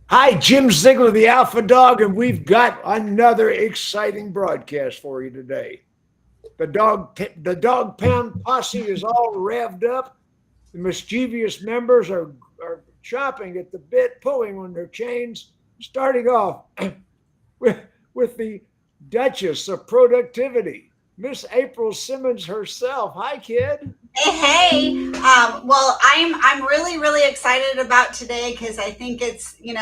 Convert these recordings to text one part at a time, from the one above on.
Hi, Jim Ziegler, the Alpha Dawg, and we've got another exciting broadcast for you today. The Dawg Pound posse is all revved up. The mischievous members are chomping at the bit, pulling on their chains, starting off with, with the Duchess of Productivity, Miss April Simmons herself. Hi, kid. Hey. Well, I'm really excited about today because I think it's the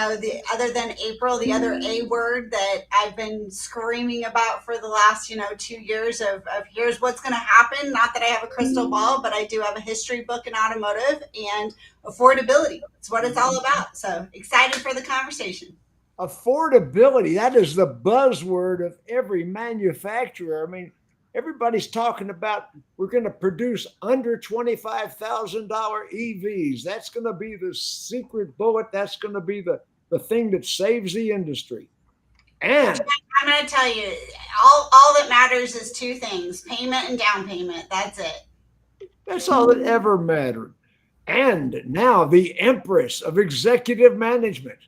other than April, the other A word that I've been screaming about for the last 2 years of here's what's going to happen. Not that I have a crystal ball, but I do have a history book in automotive and affordability. It's what it's all about. So excited for the conversation. Affordability, that is the buzzword of every manufacturer. I mean, everybody's talking about we're going to produce under $25,000 EVs. That's going to be the secret bullet. That's going to be the thing that saves the industry. And I'm going to tell you, all that matters is two things: payment and down payment. That's it. that's all that ever mattered. And now the empress of executive management,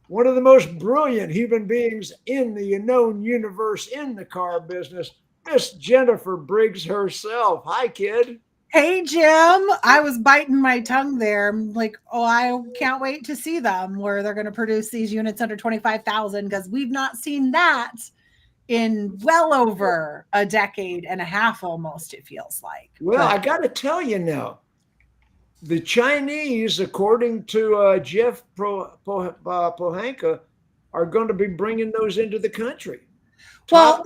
one of the most brilliant human beings in the known universe in the car business, Miss Jennifer Briggs herself. Hi, kid. Hey, Jim. I was biting my tongue there. I'm like, oh, I can't wait to see them where they're going to produce these units under 25,000 because we've not seen that in well over a decade and a half almost, it feels like. Well, I got to tell you now, the Chinese, according to Jeff Pohanka, are going to be bringing those into the country. Well,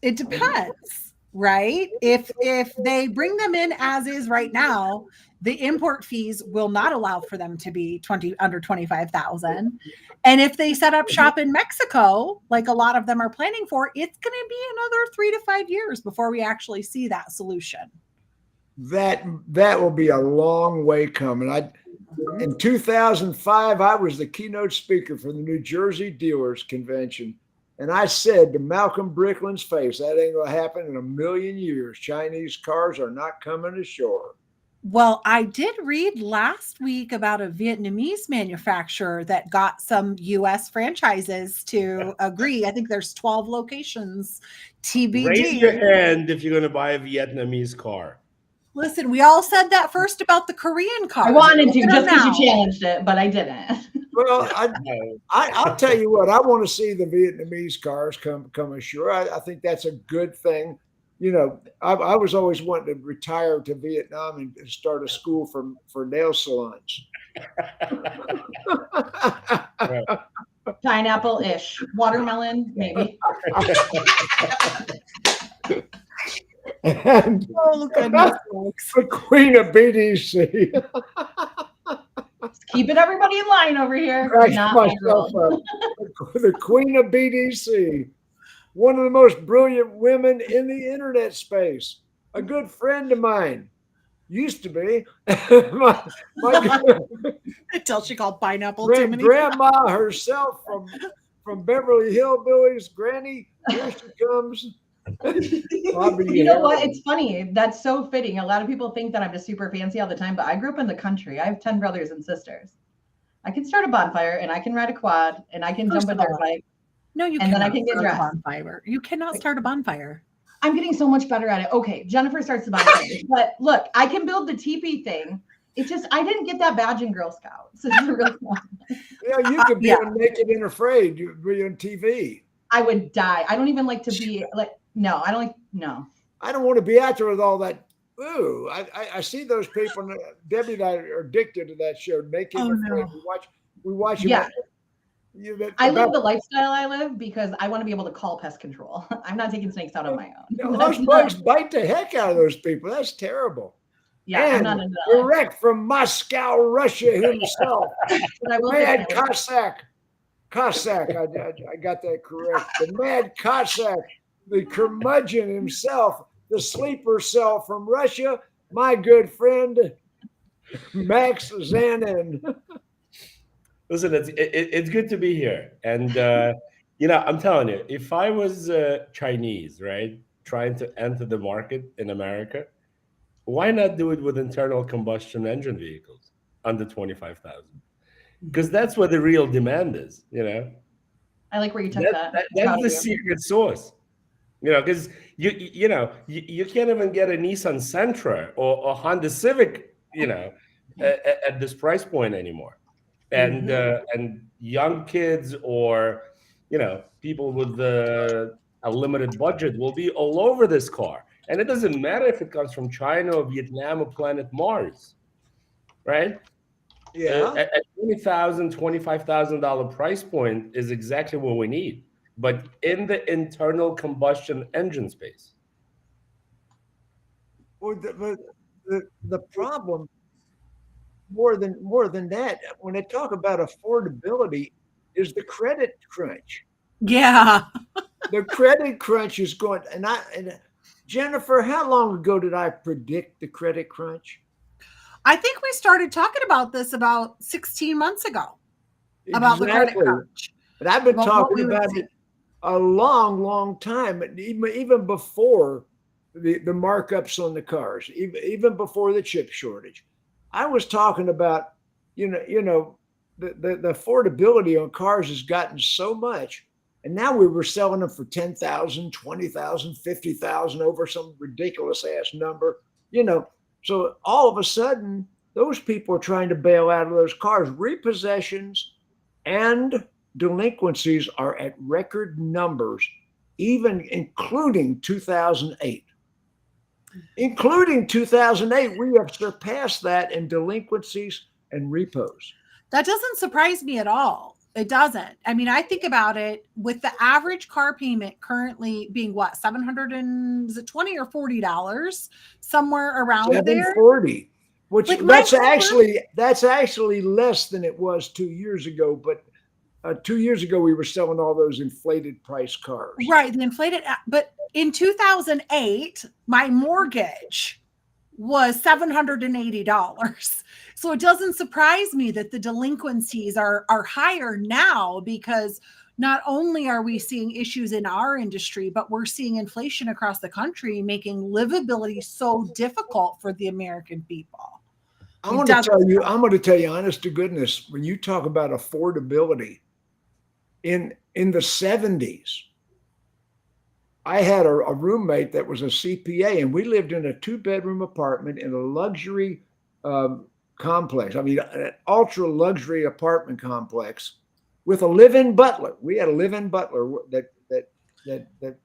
it depends, right? If they bring them in as is right now, the import fees will not allow for them to be under 25,000. And if they set up shop in Mexico, like a lot of them are planning for, it's going to be another 3 to 5 years before we actually see that solution. That will be a long way coming. In 2005, I was the keynote speaker for the New Jersey Dealers Convention. And I said to Malcolm Brickland's face, that ain't going to happen in a million years. Chinese cars are not coming ashore. Well, I did read last week about a Vietnamese manufacturer that got some U.S. franchises to agree. I think there's 12 locations, TBD. Raise your hand if you're going to buy a Vietnamese car. Listen, we all said that first about the Korean car. I wanted to just because you challenged it, but I didn't. Well, I'll tell you what, I want to see the Vietnamese cars come ashore. I think that's a good thing. You know, I was always wanting to retire to Vietnam and start a school for nail salons. Pineapple-ish. Watermelon, maybe. And oh, goodness. The Queen of BDC. Keeping everybody in line over here. The Queen of BDC. One of the most brilliant women in the internet space. A good friend of mine. Used to be. Until she called pineapple grandma herself from Beverly Hillbillies. Granny, here she comes. Bobbie you know what? It's funny. That's so fitting. A lot of people think that I'm just super fancy all the time, but I grew up in the country. I have 10 brothers and sisters. I can start a bonfire and I can ride a quad and I can jump a dirt bike. No, you can't. And then I can get dressed. Bonfire. You cannot start a bonfire. I'm getting so much better at it. Okay, Jennifer starts the bonfire. But look, I can build the teepee thing. It's just I didn't get that badge in Girl Scouts. So it's really fun. Yeah, you could be on Naked and Afraid. You could be on TV. I would die. I don't even like to be like. No, I don't like. No, I don't want to be out there with all that. Ooh, I see those people. Debbie and I are addicted to that show. Naked and Afraid. We watch. Yeah. I live the lifestyle I live because I want to be able to call pest control. I'm not taking snakes out on my own. No, those bugs bite the heck out of those people. That's terrible. Yeah, and I'm not into that. Direct from Moscow, Russia himself. Mad Cossack. I got that correct. The Mad Cossack, the curmudgeon himself, the sleeper cell from Russia, my good friend, Max Zanan. Listen, it's good to be here. And, I'm telling you, if I was Chinese, right, trying to enter the market in America, why not do it with internal combustion engine vehicles under 25,000? because that's where the real demand is. I like where you took that. That's the secret sauce. Because you can't even get a Nissan Sentra or a Honda Civic, at this price point anymore. And and young kids or people with a limited budget will be all over this car. And it doesn't matter if it comes from China or Vietnam or planet Mars, right? Yeah. At $20,000, $25,000 price point is exactly what we need, but in the internal combustion engine space. Well, the problem more than that, when they talk about affordability, is the credit crunch. Yeah. The credit crunch is going, and Jennifer, how long ago did I predict the credit crunch? I think we started talking about this about 16 months ago. About the credit crunch. But I've been talking about it a long, long time, even before the markups on the cars, even before the chip shortage. I was talking about, the affordability on cars has gotten so much, and now we were selling them for $10,000, $20,000, $50,000 over some ridiculous ass number, So all of a sudden, those people are trying to bail out of those cars. Repossessions and delinquencies are at record numbers, even including 2008. Including 2008, we have surpassed that in delinquencies and repos. That doesn't surprise me at all. It doesn't. I mean, I think about it with the average car payment currently being what, $720 or $40, somewhere around there. $740, which that's actually less than it was 2 years ago. But 2 years ago, we were selling all those inflated price cars. Right, the inflated. But in 2008, my mortgage was $780. So it doesn't surprise me that the delinquencies are higher now, because not only are we seeing issues in our industry, but we're seeing inflation across the country, making livability so difficult for the American people. I'm going to tell you, honest to goodness, when you talk about affordability, in the 70s, I had a roommate that was a CPA, and we lived in a 2-bedroom apartment in a luxury complex. I mean, an ultra luxury apartment complex with a live-in butler. We had a live-in butler that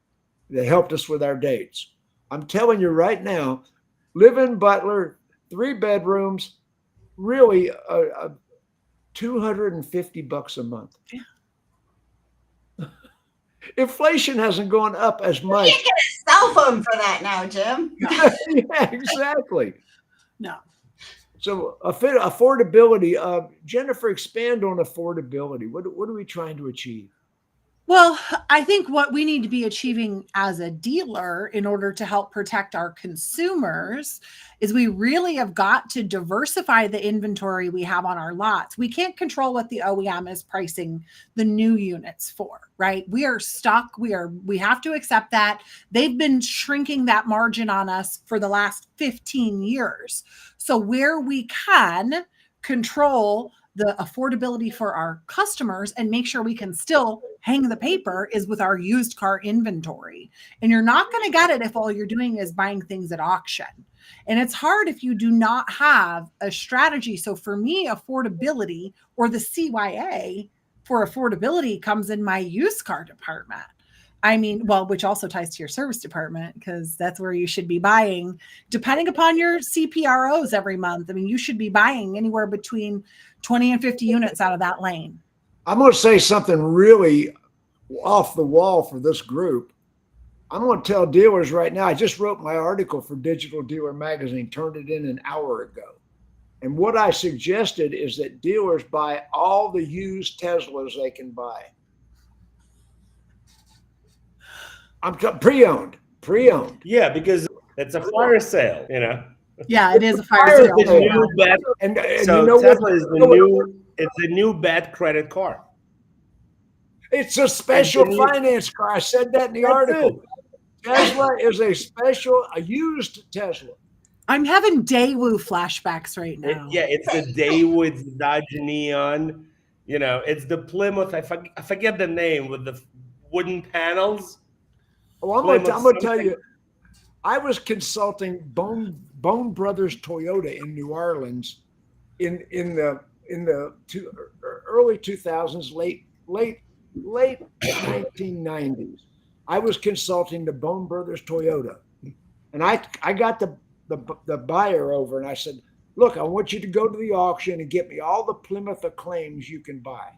helped us with our dates. I'm telling you right now, live-in butler, 3 bedrooms, really $250 a month. Yeah. Inflation hasn't gone up as much. You can't get a cell phone for that now, Jim. Yeah, exactly. No. So affordability, Jennifer, expand on affordability. What are we trying to achieve? Well, I think what we need to be achieving as a dealer in order to help protect our consumers is we really have got to diversify the inventory we have on our lots. We can't control what the OEM is pricing the new units for, right? We are stuck. We have to accept that. They've been shrinking that margin on us for the last 15 years. So where we can control the affordability for our customers and make sure we can still hang the paper is with our used car inventory. And you're not going to get it if all you're doing is buying things at auction. And it's hard if you do not have a strategy. So for me, affordability, or the CYA for affordability, comes in my used car department. I mean, well, which also ties to your service department, because that's where you should be buying, depending upon your CPROs every month. I mean, you should be buying anywhere between 20 and 50 units out of that lane. I'm going to say something really off the wall for this group. I'm going to tell dealers right now, I just wrote my article for Digital Dealer Magazine, turned it in an hour ago. And what I suggested is that dealers buy all the used Teslas they can buy. I'm pre-owned. Yeah, because it's a fire sale, Yeah, it is a fire sale. And Tesla is it's a new bad credit car. It's a special finance car. I said that in the article. Tesla is a used Tesla. I'm having Daewoo flashbacks right now. It's the Daewoo Dodge Neon. You know, it's the Plymouth. I forget the name with the wooden panels. Oh, I'm gonna tell you, I was consulting Bone Brothers Toyota in New Orleans in the early 2000s, late 1990s. I was consulting the Bone Brothers Toyota, and I got the buyer over, and I said, look, I want you to go to the auction and get me all the Plymouth Acclaims you can buy.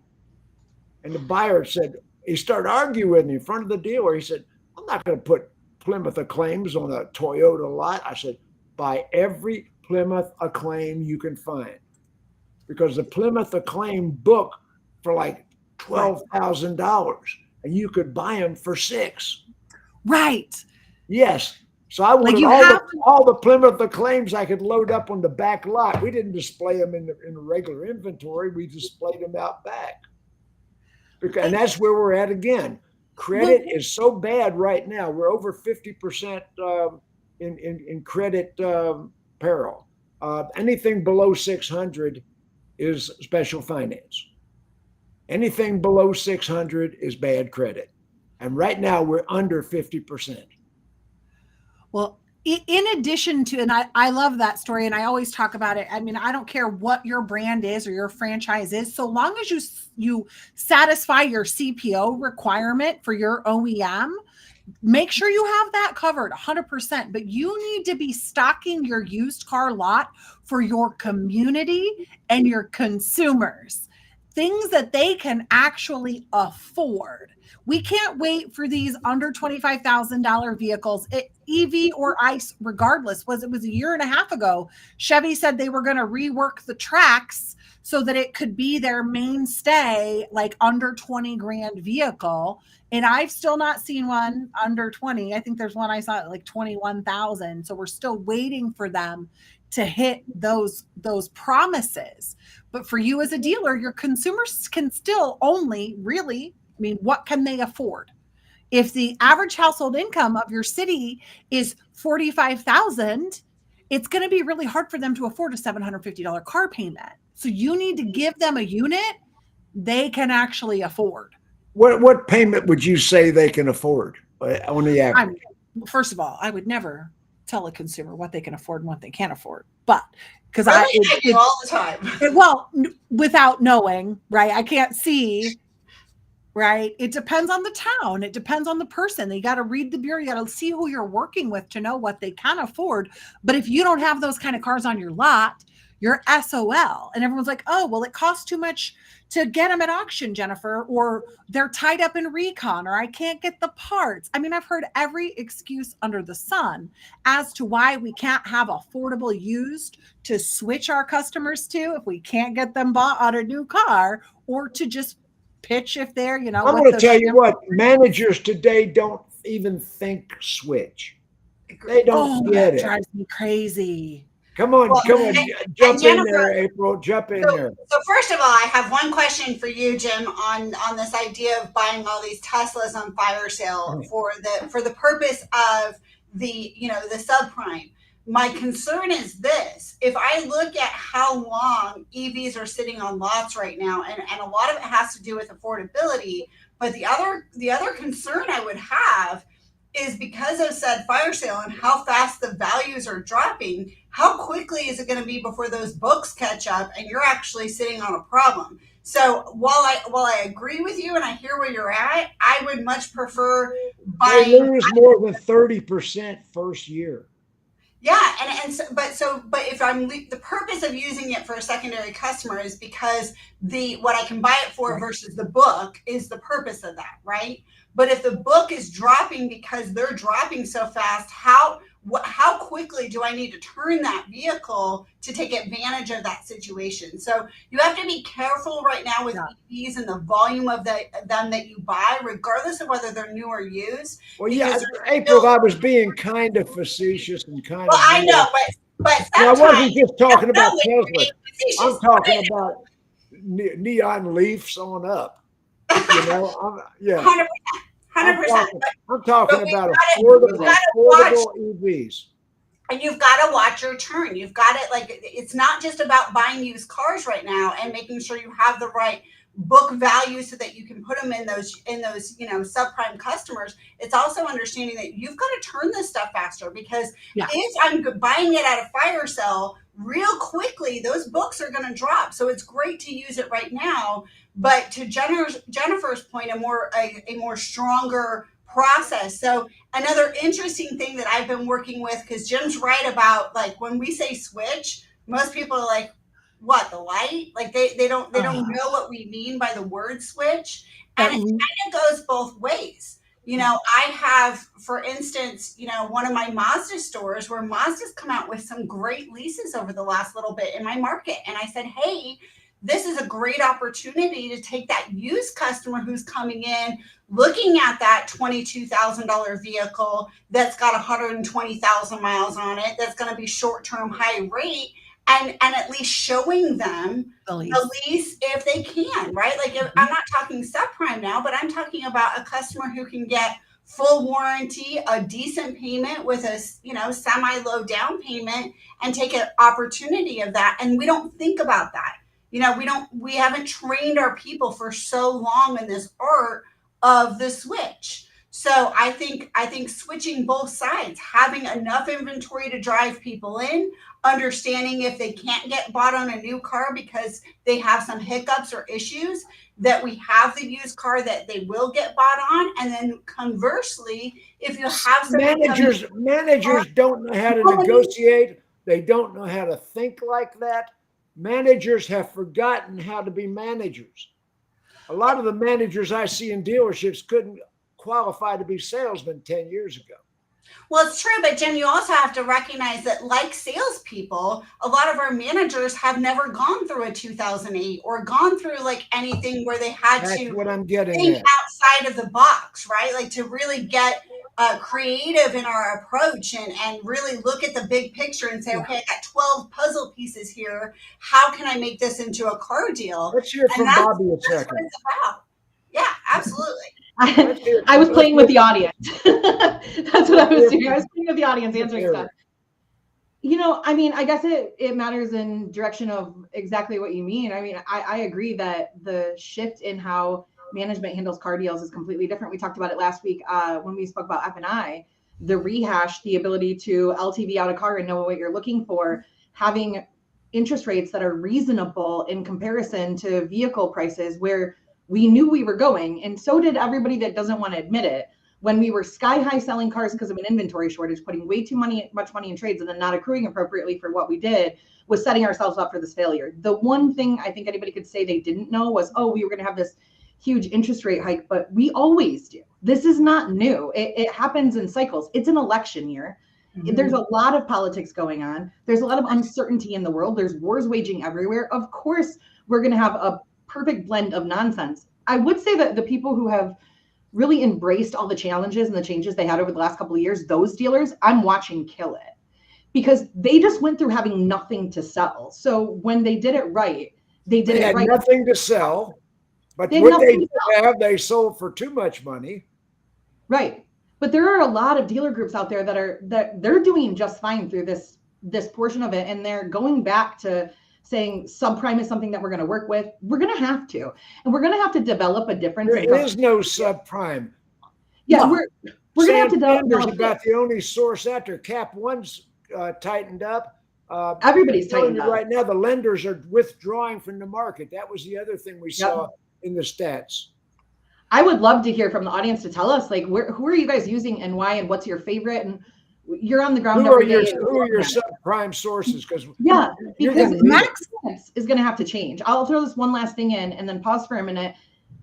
And the buyer said, he started arguing with me in front of the dealer. He said, I'm not going to put Plymouth Acclaims on a Toyota lot. I said, buy every Plymouth Acclaim you can find, because the Plymouth Acclaim book for like $12,000, and you could buy them for $6,000. Right. Yes. So I wanted all the Plymouth Acclaims I could load up on the back lot. We didn't display them in the regular inventory. We displayed them out back. And that's where we're at again. Credit is so bad right now. We're over 50% in credit peril. Anything below 600 is special finance. Anything below 600 is bad credit. And right now we're under 50%. Well, in addition to, and I love that story, and I always talk about it. I mean, I don't care what your brand is or your franchise is, so long as you satisfy your CPO requirement for your OEM, make sure you have that covered 100%. But you need to be stocking your used car lot for your community and your consumers, things that they can actually afford. We can't wait for these under $25,000 vehicles, EV or ICE, regardless. It was a year and a half ago. Chevy said they were going to rework the tracks so that it could be their mainstay, like under 20 grand vehicle. And I've still not seen one under 20. I think there's one I saw at like 21,000. So we're still waiting for them to hit those promises. But for you as a dealer, your consumers can still only really, I mean, what can they afford? If the average household income of your city is $45,000, it's going to be really hard for them to afford a $750 car payment. So you need to give them a unit they can actually afford. What payment would you say they can afford on the average? First of all, I would never tell a consumer what they can afford and what they can't afford, but because I do all the time. Well, without knowing, right? I can't see. Right. It depends on the town. It depends on the person. You got to read the bureau. You got to see who you're working with to know what they can afford. But if you don't have those kind of cars on your lot, you're SOL. And everyone's like, oh, well, it costs too much to get them at auction, Jennifer, or they're tied up in recon, or I can't get the parts. I mean, I've heard every excuse under the sun as to why we can't have affordable used to switch our customers to if we can't get them bought on a new car, or to just pitch if they're, I'm going to tell you what, managers today don't even think switch. They don't get it. That drives me crazy. Come on, jump in there, April. Jump in there. So first of all, I have one question for you, Jim, on this idea of buying all these Teslas on fire sale for the purpose of the subprime. My concern is this: if I look at how long EVs are sitting on lots right now, and a lot of it has to do with affordability, but the other concern I would have is because of said fire sale and how fast the values are dropping, how quickly is it going to be before those books catch up and you're actually sitting on a problem? So while I agree with you and I hear where you're at, I would much prefer buying. They lose more than 30% first year. Yeah, but if the purpose of using it for a secondary customer is because what I can buy it for versus the book is the purpose of that, right? But if the book is dropping because they're dropping so fast, how quickly do I need to turn that vehicle to take advantage of that situation? So you have to be careful right now with EVs and the volume of them that you buy, regardless of whether they're new or used. Well, yeah, April, I was being kind of facetious and kind of. Well, I know, but I wasn't just talking about Tesla. I'm talking about neon leafs on up. 100%. I'm talking about affordable EVs. And you've got to watch your turn. You've got it, like, it's not just about buying used cars right now and making sure you have the right book value so that you can put them in those, subprime customers. It's also understanding that you've got to turn this stuff faster, because if I'm buying it at a fire sale real quickly, those books are going to drop. So it's great to use it right now. But to Jennifer's point, a more stronger process. So another interesting thing that I've been working with, because Jim's right about, like, when we say switch, most people are like, what, the light? Like they don't know what we mean by the word switch. And it kind of goes both ways. I have, for instance, one of my Mazda stores where Mazda's come out with some great leases over the last little bit in my market. And I said, hey, this is a great opportunity to take that used customer who's coming in, looking at that $22,000 vehicle that's got 120,000 miles on it, that's going to be short-term, high rate, and at least showing them the lease if they can, right? Like, I'm not talking subprime now, but I'm talking about a customer who can get full warranty, a decent payment with a semi-low down payment, and take an opportunity of that. And we don't think about that. We haven't trained our people for so long in this art of the switch. So I think switching both sides, having enough inventory to drive people in, understanding if they can't get bought on a new car because they have some hiccups or issues, that we have the used car that they will get bought on. And then conversely, if you have some managers don't know how to negotiate, they don't know how to think like that. Managers have forgotten how to be managers. A lot of the managers I see in dealerships couldn't qualify to be salesmen 10 years ago. Well, it's true, but Jim, you also have to recognize that, like salespeople, a lot of our managers have never gone through a 2008 or gone through like anything where they had That's to what I'm getting think at. outside of the box, right? Like to really get creative in our approach and really look at the big picture and say, okay, I got 12 puzzle pieces here. How can I make this into a car deal? Let's hear from Bobbie a second. That's what it's about. Yeah, absolutely. I was playing with the audience. That's what I was doing. I was playing with the audience, answering stuff. I guess it matters in direction of exactly what you mean. I agree that the shift in how management handles car deals is completely different. We talked about it last week when we spoke about F&I, the rehash, the ability to LTV out a car and know what you're looking for, having interest rates that are reasonable in comparison to vehicle prices where we knew we were going. And so did everybody that doesn't want to admit it. When we were sky high selling cars because of an inventory shortage, putting way too much money in trades and then not accruing appropriately for what we did, was setting ourselves up for this failure. The one thing I think anybody could say they didn't know was, we were going to have this huge interest rate hike, but we always do. This is not new. It happens in cycles. It's an election year. Mm-hmm. There's a lot of politics going on. There's a lot of uncertainty in the world. There's wars waging everywhere. Of course, we're going to have a perfect blend of nonsense. I would say that the people who have really embraced all the challenges and the changes they had over the last couple of years, those dealers, I'm watching kill it, because they just went through having nothing to sell. So when they did it right, they had right. Nothing to sell, but what they did have, they sold for too much money. Right. But there are a lot of dealer groups out there that they're doing just fine through this portion of it. And they're going back to saying subprime is something that we're going to work with. We're going to have to, and we're going to have to develop a difference. There is no subprime. Yeah, we're going to have to develop about the only source after Cap 1's tightened up. Everybody's tightened up right now. The lenders are withdrawing from the market. That was the other thing we saw in the stats. I would love to hear from the audience to tell us, like, who are you guys using and why, and what's your favorite? And you're on the ground. Who are your subprime sources? Because Max is going to have to change. I'll throw this one last thing in and then pause for a minute.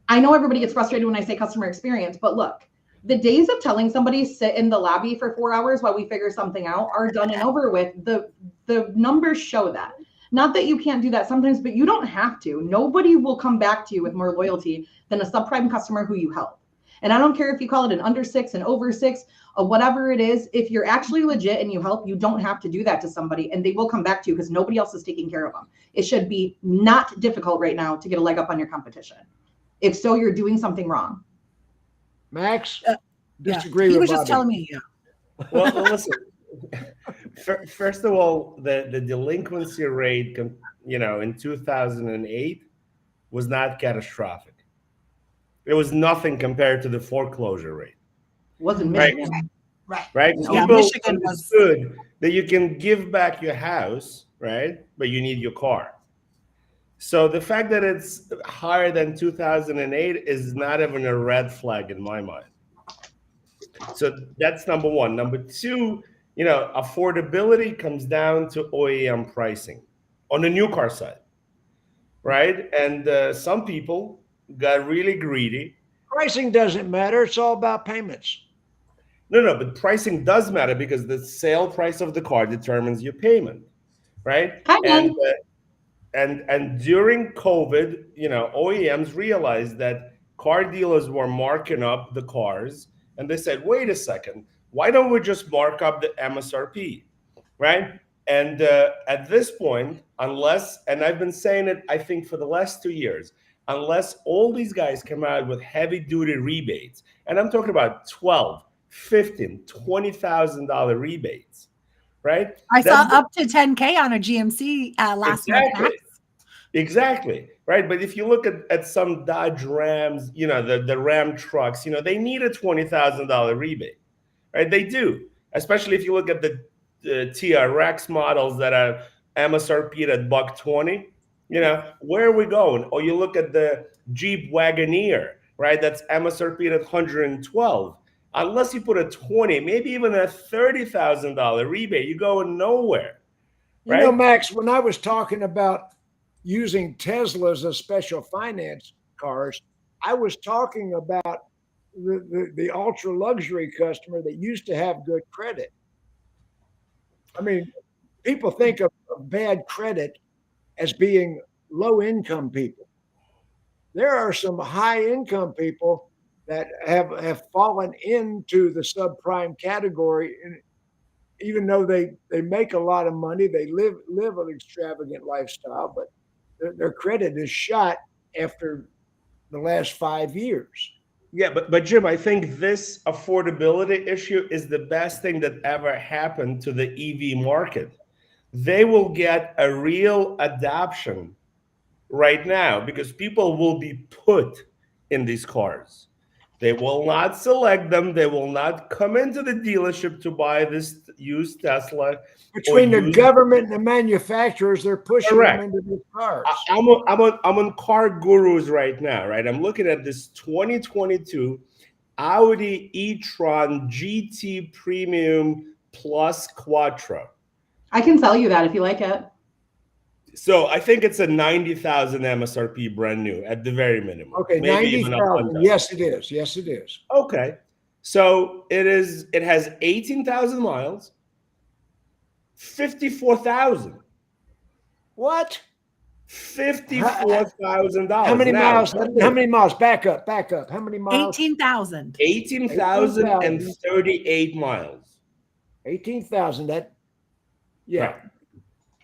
I know everybody gets frustrated when I say customer experience, but look, the days of telling somebody sit in the lobby for 4 hours while we figure something out are done and over with. The numbers show that. Not that you can't do that sometimes, but you don't have to. Nobody will come back to you with more loyalty than a subprime customer who you help. And I don't care if you call it an under 6, an over 6, or whatever it is. If you're actually legit and you help, you don't have to do that to somebody, and they will come back to you because nobody else is taking care of them. It should be not difficult right now to get a leg up on your competition. If so, you're doing something wrong. Max, disagree with He was Bobbie. just telling me, Well, listen, First of all, the delinquency rate, in 2008 was not catastrophic. It was nothing compared to the foreclosure rate. Wasn't Right. Michigan. Right? Yeah, People Michigan understood that you can give back your house, right? But you need your car. So the fact that it's higher than 2008 is not even a red flag in my mind. So that's number one. Number two, affordability comes down to OEM pricing on the new car side, right? And some people got really greedy. Pricing doesn't matter. It's all about payments. No, but pricing does matter because the sale price of the car determines your payment, right? Hi, And during COVID, OEMs realized that car dealers were marking up the cars, and they said, "Wait a second, why don't we just mark up the MSRP?" Right? And at this point, unless, and I've been saying it, I think for the last 2 years, unless all these guys come out with heavy duty rebates, and I'm talking about $12,000, $15,000, $20,000 rebates, right? I saw up to 10K on a GMC last month. Exactly. Right. But if you look at some Dodge Rams, the Ram trucks, they need a $20,000 rebate. Right. They do. Especially if you look at the TRX models that are MSRP'd at $120. Where are we going? Or you look at the Jeep Wagoneer, right? That's MSRP'd at $112. Unless you put a $20,000, maybe even a $30,000 rebate, you're going nowhere. Right? Max, when I was talking about using Teslas as special finance cars, I was talking about the ultra luxury customer that used to have good credit. I mean, people think of bad credit as being low income people. There are some high income people that have fallen into the subprime category, and even though they make a lot of money, they live an extravagant lifestyle, but their credit is shot after the last 5 years. Yeah, but Jim, I think this affordability issue is the best thing that ever happened to the EV market. They will get a real adoption right now because people will be put in these cars. They will not select them. They will not come into the dealership to buy this used Tesla. Between the government and the manufacturers, they're pushing them into these cars. I'm on Car Gurus right now, right? I'm looking at this 2022 Audi e-tron GT Premium Plus Quattro. I can sell you that if you like it. So I think it's a 90,000 MSRP brand new at the very minimum. Okay, 90,000. Yes, it is. Yes, it is. Okay. So it has 18,000 miles, 54,000. What? $54,000. How many miles? How many miles? Back up. How many miles? 18,000. 18,038 miles. 18,000. That, yeah. Right.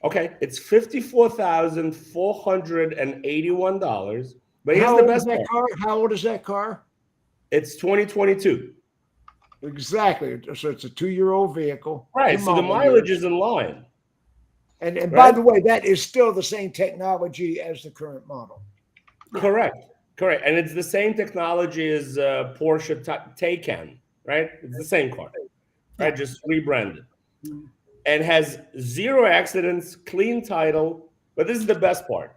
Okay, it's $54,481. But here's the best part. How old is that car? It's 2022. Exactly. So it's a 2-year-old vehicle. Right. So the mileage is in line. And by the way, that is still the same technology as the current model. Correct. And it's the same technology as Porsche Taycan, right? It's the same car, right? Just rebranded. And has 0 accidents, clean title. But this is the best part.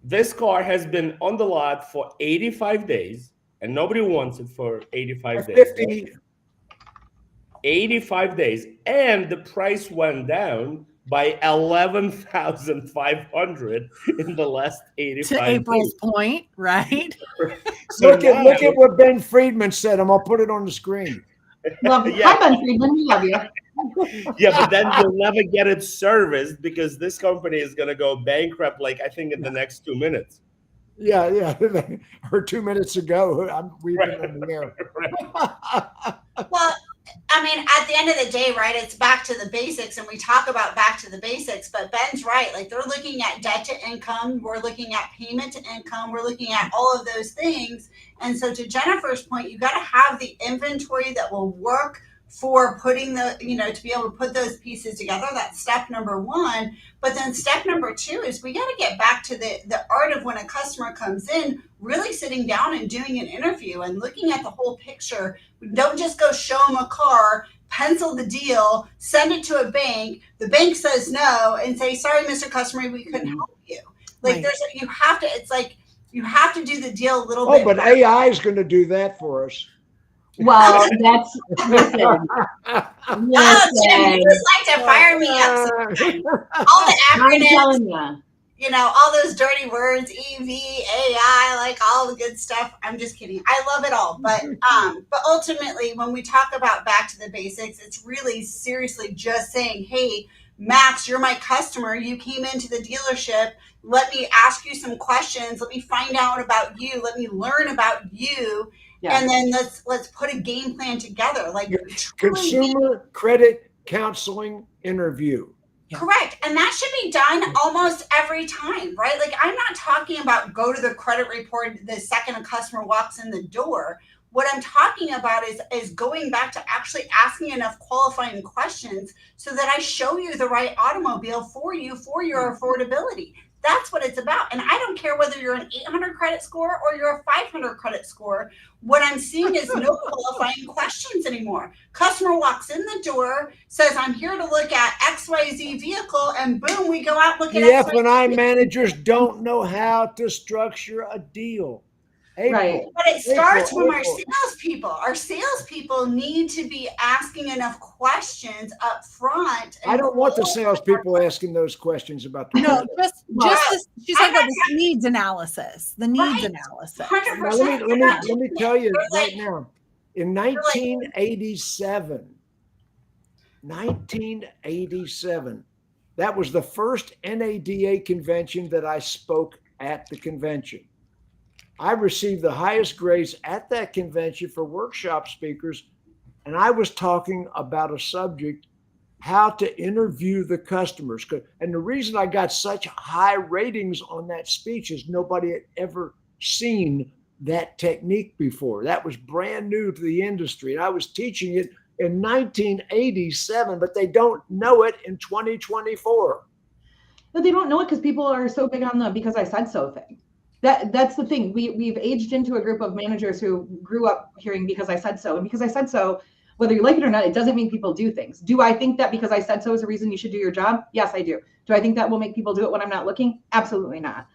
This car has been on the lot for 85 days, and nobody wants it for 85 days. 85 days. And the price went down by 11,500 in the last 85 days. To April's point, right? So look at what Ben Friedman said. I'm going to put it on the screen. Hi, Ben Friedman. We love you. Yeah, but then you'll never get it serviced because this company is going to go bankrupt, I think, in the next 2 minutes. Yeah. Or 2 minutes ago, we've been on the air. Well, I mean, at the end of the day, right, it's back to the basics, and we talk about back to the basics, but Ben's right. They're looking at debt to income. We're looking at payment to income. We're looking at all of those things. And so to Jennifer's point, you got to have the inventory that will work for putting the, to be able to put those pieces together. That's step number one. But then step number two is we got to get back to the art of when a customer comes in, really sitting down and doing an interview and looking at the whole picture. Don't just go show them a car, pencil the deal, send it to a bank. The bank says no and say, sorry, Mr. Customer, we couldn't help you. Like it's like you have to do the deal a little bit. Oh, but better. AI is going to do that for us. Well, listen. Oh, Jim, you just like to fire me up sometimes. All the I'm acronyms, telling you. all those dirty words, EV, AI, like all the good stuff. I'm just kidding. I love it all. But ultimately, when we talk about back to the basics, it's really seriously just saying, hey, Max, you're my customer. You came into the dealership. Let me ask you some questions. Let me find out about you. Let me learn about you. Yeah. And then let's put a game plan together. Like consumer credit counseling interview. Correct. And that should be done almost every time, right? Like I'm not talking about go to the credit report the second a customer walks in the door. What I'm talking about is going back to actually asking enough qualifying questions so that I show you the right automobile for you for your affordability. That's what it's about. And I don't care whether you're an 800 credit score or you're a 500 credit score. What I'm seeing is no qualifying questions anymore. Customer walks in the door, says, I'm here to look at XYZ vehicle, and boom, we go out and look at XYZ. The F&I managers don't know how to structure a deal. Right. But it starts from our salespeople. Our salespeople need to be asking enough questions up front. I don't want the salespeople asking those questions about the she's talking about the needs analysis. The needs analysis. 100%. Now, let me tell you right now. In 1987, that was the first NADA convention that I spoke at the convention. I received the highest grades at that convention for workshop speakers, and I was talking about a subject, how to interview the customers. And the reason I got such high ratings on that speech is nobody had ever seen that technique before. That was brand new to the industry. And I was teaching it in 1987, but they don't know it in 2024. No, they don't know it because people are so big on the because I said so thing. That's the thing. We've aged into a group of managers who grew up hearing because I said so. And because I said so, whether you like it or not, it doesn't mean people do things. Do I think that because I said so is a reason you should do your job? Yes, I do. Do I think that will make people do it when I'm not looking? Absolutely not.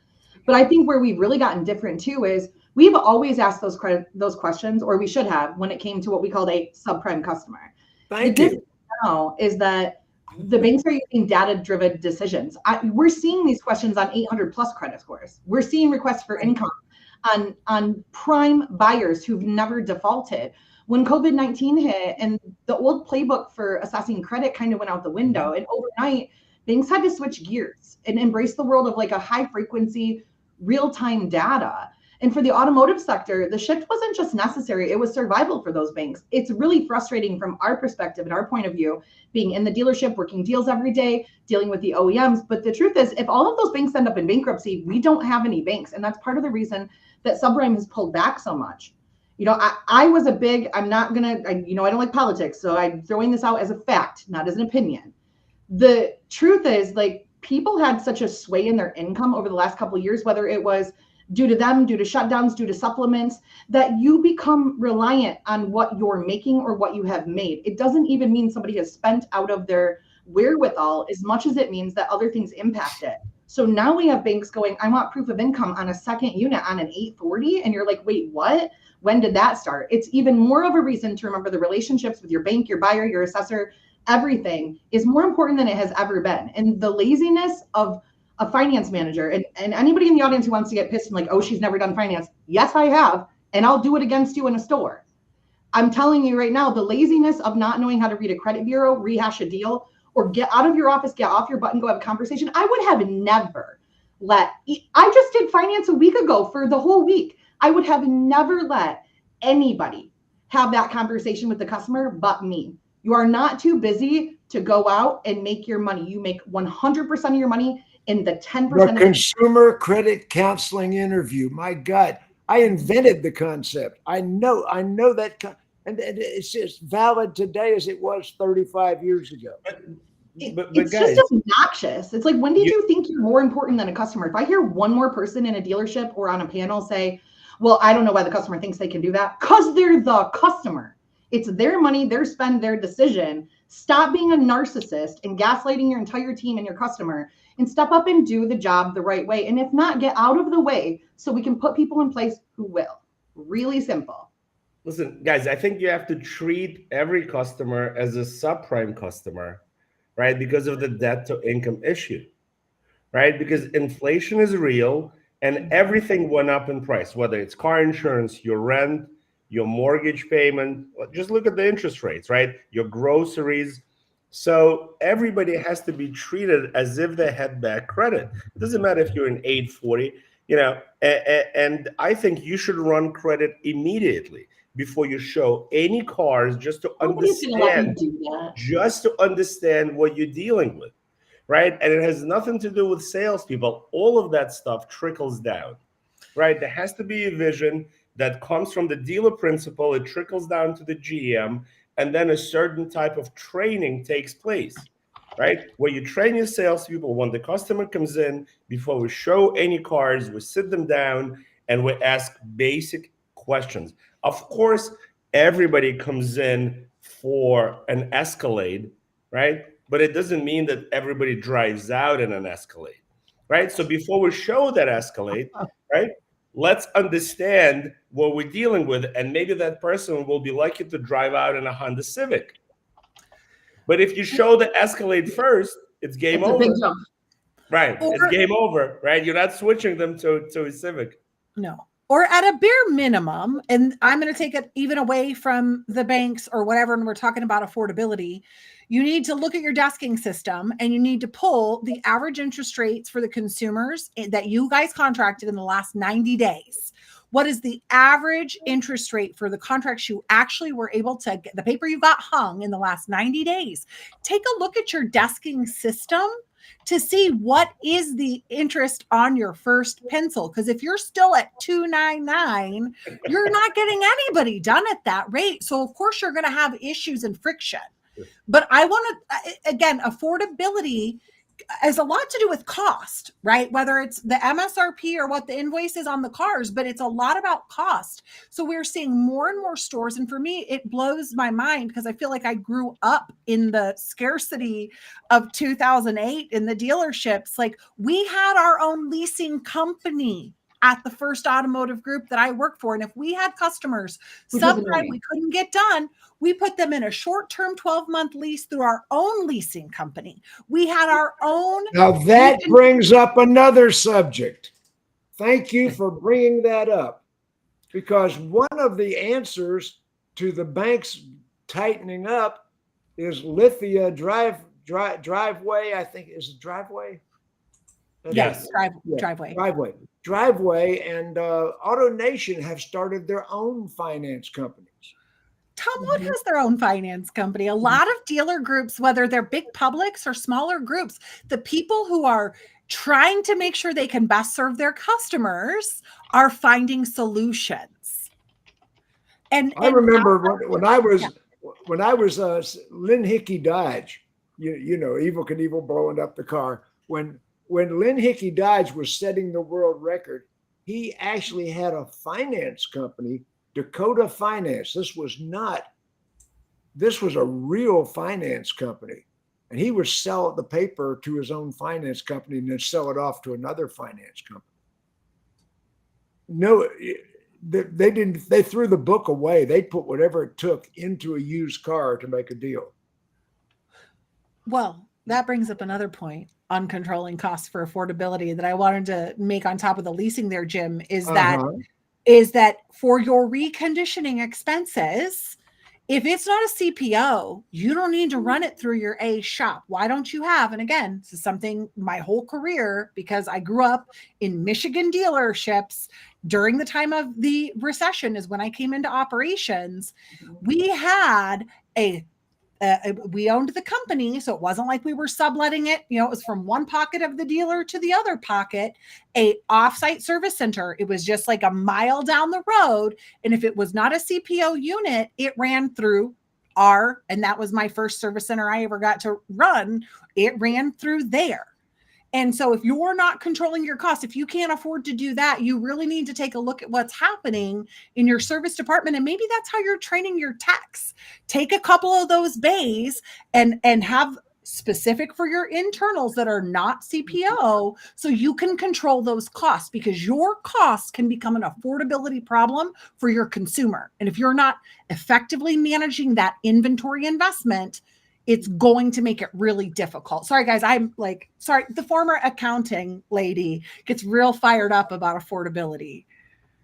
But I think where we've really gotten different too is we've always asked those questions, or we should have, when it came to what we called a subprime customer. Thank you. Now is that the banks are using data-driven decisions. We're seeing these questions on 800 plus credit scores. We're seeing requests for income on prime buyers who've never defaulted. When COVID-19 hit and the old playbook for assessing credit kind of went out the window, and overnight, banks had to switch gears and embrace the world of like a high frequency, real-time data. And for the automotive sector, the shift wasn't just necessary, it was survival for those banks. It's really frustrating from our perspective and our point of view, being in the dealership, working deals every day, dealing with the OEMs. But the truth is, if all of those banks end up in bankruptcy, we don't have any banks. And that's part of the reason that subprime has pulled back so much. I was a big, I don't like politics, so I'm throwing this out as a fact, not as an opinion. The truth is, like, people had such a sway in their income over the last couple of years, whether it was due to them, due to shutdowns, due to supplements, that you become reliant on what you're making or what you have made. It doesn't even mean somebody has spent out of their wherewithal as much as it means that other things impact it. So now we have banks going, I want proof of income on a second unit on an 840. And you're like, wait, what? When did that start? It's even more of a reason to remember the relationships with your bank, your buyer, your assessor, everything is more important than it has ever been. And the laziness of a finance manager, and anybody in the audience who wants to get pissed and like, oh, she's never done finance. Yes, I have. And I'll do it against you in a store. I'm telling you right now, the laziness of not knowing how to read a credit bureau, rehash a deal, or get out of your office, get off your butt and go have a conversation. I would have never I just did finance a week ago for the whole week. I would have never let anybody have that conversation with the customer but me. You are not too busy to go out and make your money. You make 100% of your money in the 10%. The consumer credit counseling interview. My God, I invented the concept. I know that. And it's as valid today as it was 35 years ago. But It's guys, just obnoxious. It's like, when did you think you're more important than a customer? If I hear one more person in a dealership or on a panel say, well, I don't know why the customer thinks they can do that, because they're the customer. It's their money, their spend, their decision. Stop being a narcissist and gaslighting your entire team and your customer, and step up and do the job the right way. And if not, get out of the way so we can put people in place who will. Really simple. listen, guys, I think you have to treat every customer as a subprime customer, right? Because of the debt to income issue, right? Because inflation is real and everything went up in price, whether it's car insurance, your rent, your mortgage payment. Just look at the interest rates, right? Your groceries. So everybody has to be treated as if they had bad credit. It doesn't matter if you're an 840, and I think you should run credit immediately before you show any cars, just to understand what you're dealing with, right? And it has nothing to do with salespeople. All of that stuff trickles down, right? There has to be a vision that comes from the dealer principal. It trickles down to the GM, and then a certain type of training takes place, right? Where you train your salespeople when the customer comes in, before we show any cars, we sit them down and we ask basic questions. Of course, everybody comes in for an Escalade, right? But it doesn't mean that everybody drives out in an Escalade, right? So before we show that Escalade, right, let's understand what we're dealing with, and maybe that person will be lucky to drive out in a Honda Civic. But if you show the Escalade first, it's game over. Big jump. Right. It's game over, right? You're not switching them to a Civic. No. Or at a bare minimum, and I'm going to take it even away from the banks or whatever, and we're talking about affordability, you need to look at your desking system and you need to pull the average interest rates for the consumers that you guys contracted in the last 90 days. What is the average interest rate for the contracts you actually were able to get, the paper you got hung in the last 90 days? Take a look at your desking system to see what is the interest on your first pencil. Because if you're still at 299, you're not getting anybody done at that rate. So of course you're going to have issues and friction. But I want to, again, affordability has a lot to do with cost, right? Whether it's the MSRP or what the invoice is on the cars, but it's a lot about cost. So we're seeing more and more stores. And for me, it blows my mind because I feel like I grew up in the scarcity of 2008 in the dealerships. Like, we had our own leasing company at the first automotive group that I worked for. And if we had customers, subprime we couldn't get done, we put them in a short-term 12-month lease through our own leasing company. We had our own. Now that brings up another subject. Thank you for bringing that up, because one of the answers to the banks tightening up is Lithia driveway. I think is driveway. Yes, driveway. Driveway and AutoNation have started their own finance companies. Tom Wood has their own finance company. A lot of dealer groups, whether they're big publics or smaller groups, the people who are trying to make sure they can best serve their customers are finding solutions. And I remember when I was Lynn Hickey Dodge, you know, Evel Knievel blowing up the car. When Lynn Hickey Dodge was setting the world record, he actually had a finance company, Dakota Finance. This was a real finance company. And he would sell the paper to his own finance company and then sell it off to another finance company. No, they didn't, they threw the book away. They put whatever it took into a used car to make a deal. Well, that brings up another point on controlling costs for affordability that I wanted to make on top of the leasing there, Jim, is that for your reconditioning expenses, if it's not a CPO, you don't need to run it through your A shop. Why don't you have, and again, this is something my whole career, because I grew up in Michigan dealerships during the time of the recession is when I came into operations. We had a we owned the company, so it wasn't like we were subletting it. You know, it was from one pocket of the dealer to the other pocket, a offsite service center. It was just like a mile down the road. And if it was not a CPO unit, it ran through and that was my first service center I ever got to run. It ran through there. And so if you're not controlling your costs, if you can't afford to do that, you really need to take a look at what's happening in your service department. And maybe that's how you're training your techs. Take a couple of those bays and have specific for your internals that are not CPO, so you can control those costs, because your costs can become an affordability problem for your consumer. And if you're not effectively managing that inventory investment, it's going to make it really difficult. Sorry, guys. Sorry. The former accounting lady gets real fired up about affordability.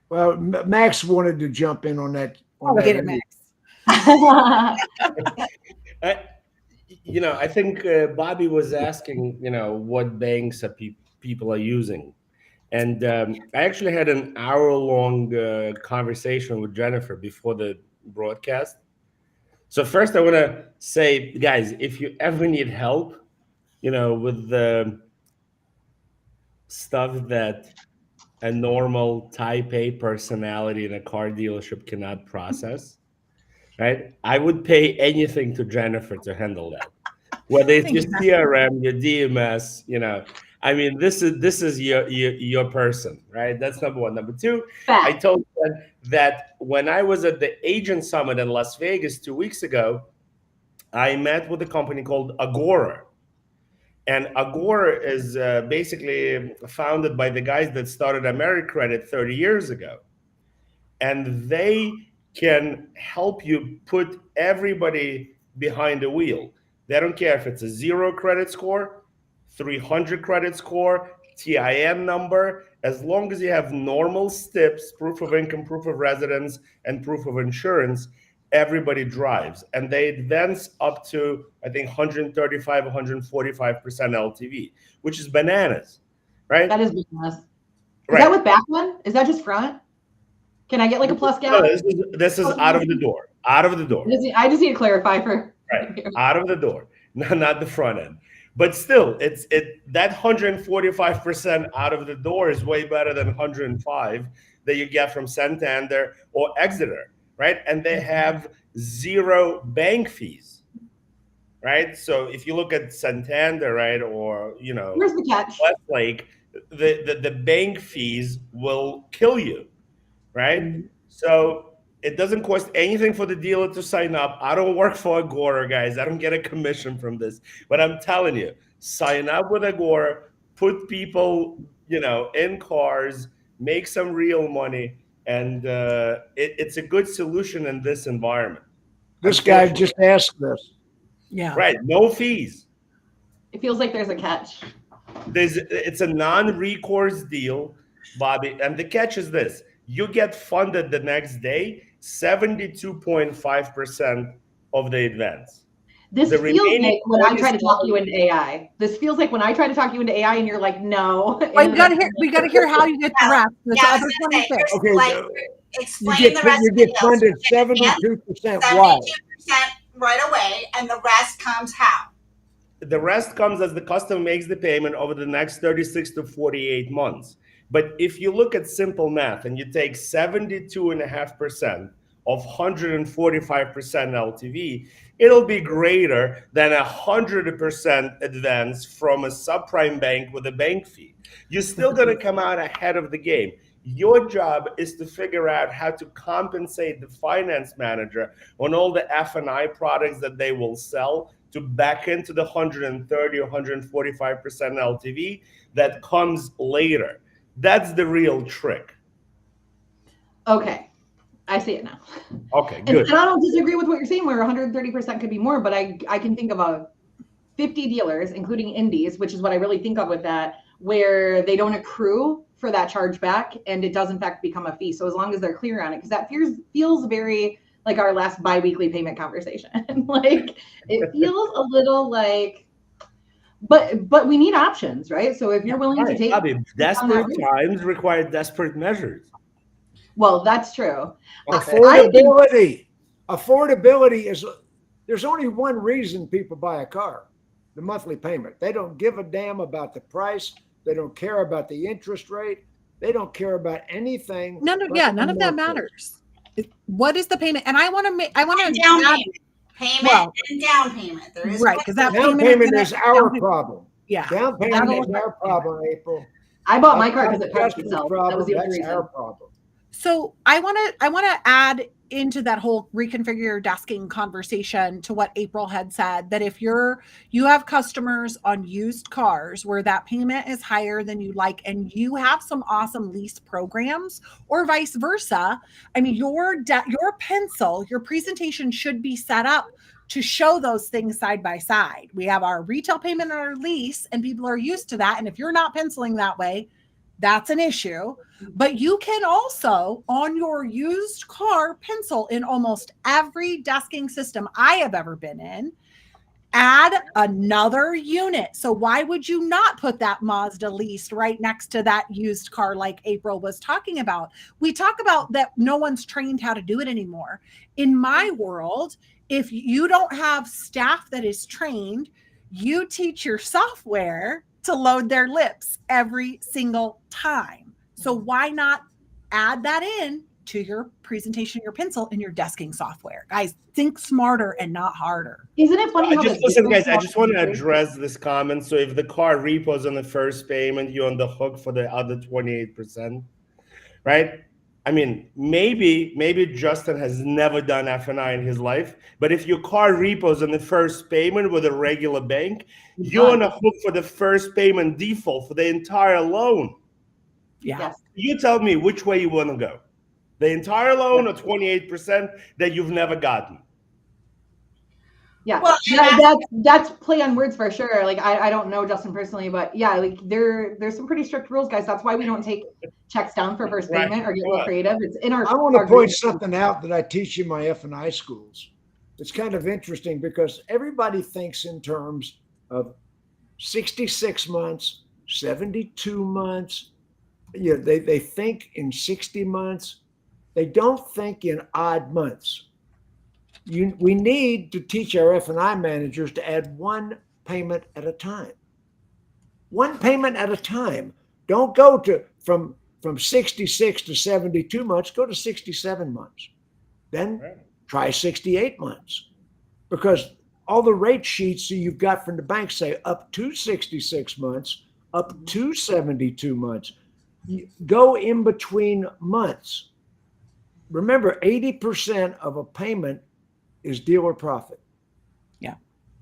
Well, Max wanted to jump in on that. Get it, Max. I think Bobbie was asking, what banks are people are using. And I actually had an hour-long conversation with Jennifer before the broadcast. So first, I want to say, guys, if you ever need help, with the stuff that a normal type A personality in a car dealership cannot process, right? I would pay anything to Jennifer to handle that. Whether it's your CRM, your DMS, I mean, this is your person, right? That's number one. Number two, I told you that when I was at the Agent Summit in Las Vegas 2 weeks ago, I met with a company called Agora. And Agora is basically founded by the guys that started AmeriCredit 30 years ago. And they can help you put everybody behind the wheel. They don't care if it's a 0 credit score, 300 credit score, TIN number, as long as you have normal STIPs, proof of income, proof of residence, and proof of insurance, everybody drives. And they advance up to, I think, 135, 145% LTV, which is bananas, right? That is bananas. Is that with back one? Is that just front? Can I get like a plus gap? No, this is out of the door. Out of the door. I just need to clarify for out of the door, not the front end. But still, that 145% out of the door is way better than 105 that you get from Santander or Exeter, right? And they have 0 bank fees, right? So if you look at Santander, right, or where's the catch? Westlake, the bank fees will kill you, right? So it doesn't cost anything for the dealer to sign up. I don't work for Agora, guys. I don't get a commission from this. But I'm telling you, sign up with Agora, put people, in cars, make some real money, and it's a good solution in this environment. This guy just asked this. Yeah. Right. No fees. It feels like there's a catch. It's a non-recourse deal, Bobbie. And the catch is this. You get funded the next day, 72.5% of the advance. This feels like when I try to talk you into AI. This feels like when I try to talk you into AI and you're like, no. Well, we got to hear how you get the rest. Okay, explain the rest. You get funded 72% why? 72% right away, and the rest comes how? The rest comes as the customer makes the payment over the next 36 to 48 months. But if you look at simple math and you take 72.5% of 145% LTV, it'll be greater than 100% advance from a subprime bank with a bank fee. You're still going to come out ahead of the game. Your job is to figure out how to compensate the finance manager on all the F&I products that they will sell to back into the 130 or 145% LTV that comes later. That's the real trick. Okay. I see it now. Okay, good. And I don't disagree with what you're saying where 130% could be more, but I can think of 50 dealers, including indies, which is what I really think of with that, where they don't accrue for that charge back and it does in fact become a fee. So as long as they're clear on it, because that feels very like our last bi-weekly payment conversation. Like it feels a little like, but we need options, right? So if you're willing to take desperate times require desperate measures. Well, that's true. Affordability is There's only one reason people buy a car, the monthly payment. They don't give a damn about the price. They don't care about the interest rate. They don't care about anything. None of that matters. What is the payment? And I want to down payment and down payment. There is right, because that down payment is our problem. Yeah, down payment is our problem, April. I bought my car because it passed itself. That was the only reason. Our problem. So I want to add into that whole reconfigure your desking conversation to what April had said, that if you have customers on used cars where that payment is higher than you like, and you have some awesome lease programs, or vice versa, I mean, your pencil, your presentation should be set up to show those things side by side. We have our retail payment and our lease, and people are used to that. And if you're not penciling that way, that's an issue. But you can also, on your used car, pencil in almost every desking system I have ever been in, add another unit. So why would you not put that Mazda lease right next to that used car like April was talking about? We talk about that no one's trained how to do it anymore. In my world, if you don't have staff that is trained, you teach your software to load their lips every single time. So why not add that in to your presentation, your pencil, and your desking software? Guys, think smarter and not harder. Isn't it funny how listen, guys, I just want to address this comment. So if the car repos on the first payment, you're on the hook for the other 28%, right? I mean, maybe Justin has never done F&I in his life, but if your car repos on the first payment with a regular bank, you're on a hook for the first payment default for the entire loan. Yeah. Yes. You tell me which way you want to go. The entire loan or 28% that you've never gotten. Yeah, well, that's play on words for sure. Like I don't know Justin personally, but yeah, like there's some pretty strict rules, guys. That's why we don't take checks down for first payment or get real creative. It's in our. I want to point something out that I teach in my F&I schools. It's kind of interesting because everybody thinks in terms of 66 months, 72 months. You know, they think in 60 months. They don't think in odd months. We need to teach our F&I managers to add one payment at a time. One payment at a time. Don't go to from 66 to 72 months. Go to 67 months. Then try 68 months. Because all the rate sheets that you've got from the bank say up to 66 months, up to 72 months. Go in between months. Remember, 80% of a payment is dealer profit. Yeah.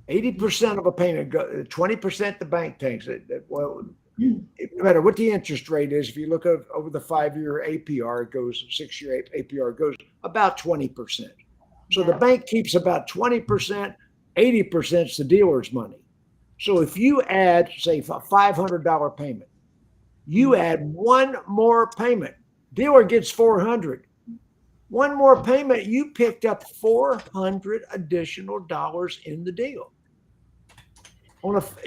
80% of a payment, 20% the bank takes it. Well, no matter what the interest rate is, if you look over the 5-year APR, it goes 6-year APR goes about 20%. So the bank keeps about 20%, 80% is the dealer's money. So if you add, say, a $500 payment, you add one more payment, dealer gets $400. One more payment, you picked up $400 additional dollars in the deal.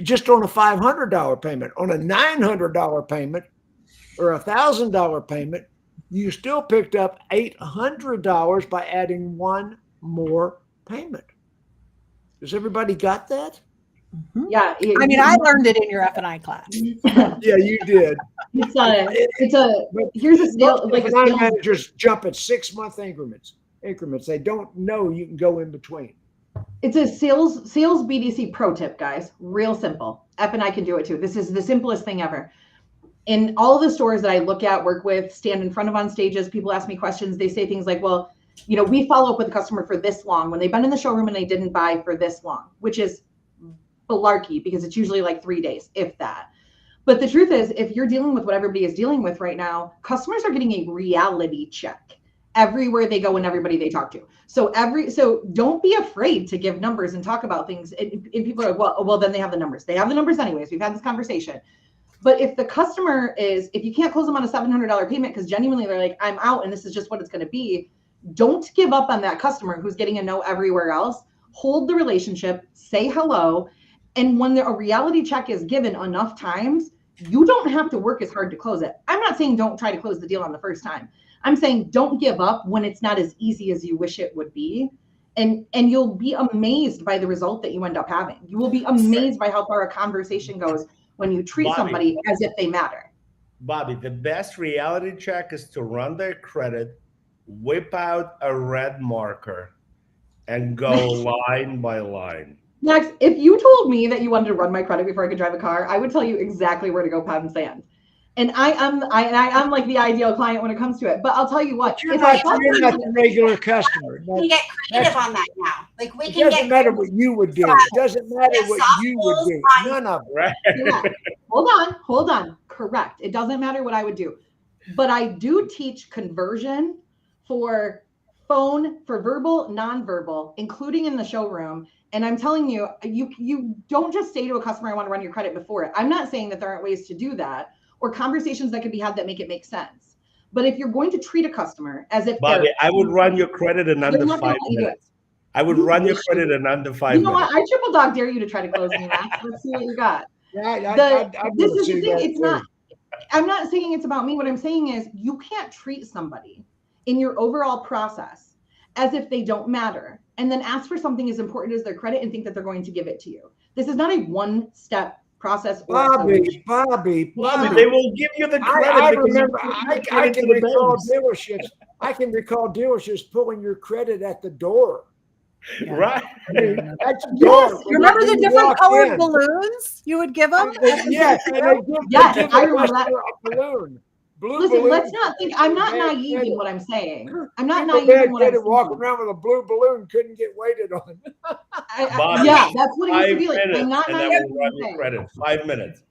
Just on a $500 payment. On a $900 payment or a $1,000 payment, you still picked up $800 by adding one more payment. Does everybody got that? Mm-hmm. Yeah. I mean, I learned it in your F&I class. Yeah, you did. Here's a scale. Like F&I managers jump at 6-month increments. They don't know you can go in between. It's a sales BDC pro tip, guys. Real simple. F&I can do it too. This is the simplest thing ever. In all the stores that I look at, work with, stand in front of on stages, people ask me questions. They say things like, well, you know, we follow up with the customer for this long when they've been in the showroom and they didn't buy for this long, which is malarkey because it's usually like 3 days, if that. But the truth is, if you're dealing with what everybody is dealing with right now, customers are getting a reality check everywhere they go and everybody they talk to. So don't be afraid to give numbers and talk about things. And people are like, well, then they have the numbers. They have the numbers anyways. We've had this conversation. But if the customer if you can't close them on a $700 payment because genuinely they're like, I'm out and this is just what it's going to be, don't give up on that customer who's getting a no everywhere else. Hold the relationship, say hello. And when a reality check is given enough times, you don't have to work as hard to close it. I'm not saying don't try to close the deal on the first time. I'm saying don't give up when it's not as easy as you wish it would be. And you'll be amazed by the result that you end up having. You will be amazed by how far a conversation goes when you treat somebody as if they matter. Bobbie, the best reality check is to run their credit, whip out a red marker, and go line by line. Max, if you told me that you wanted to run my credit before I could drive a car, I would tell you exactly where to go pound sand. And I am like the ideal client when it comes to it. But I'll tell you what, you're not the regular customer. We get creative on that now. Like we can. It doesn't matter what you would do. It doesn't matter what you would do. None of it. Right. Yeah. Hold on. Correct. It doesn't matter what I would do. But I do teach conversion for phone, for verbal, nonverbal, including in the showroom. And I'm telling you, you don't just say to a customer, I want to run your credit before it. I'm not saying that there aren't ways to do that, or conversations that could be had that make it make sense. But if you're going to treat a customer as if Bobbie, I would run your credit in under 5 minutes. I would run your credit in under 5 minutes. You know what? I triple dog dare you to try to close me, Max. Let's see what you got. This is the thing. It's not. I'm not saying it's about me. What I'm saying is you can't treat somebody in your overall process as if they don't matter, and then ask for something as important as their credit and think that they're going to give it to you. This is not a one-step process. Bobbie, they will give you the credit. I remember. I can recall dealerships. I can recall dealerships pulling your credit at the door. Yeah. Right. I mean, at the door. Remember the different colored balloons you would give them? Yes, I remember that. Balloon. Blue Listen, balloon. Let's not think. I'm not naive in what I'm saying. I'm not People naive in what I'm saying. walking around with a blue balloon couldn't get weighted on. Yeah, that's what it used to be like. I'm not naive. And run your credit. 5 minutes.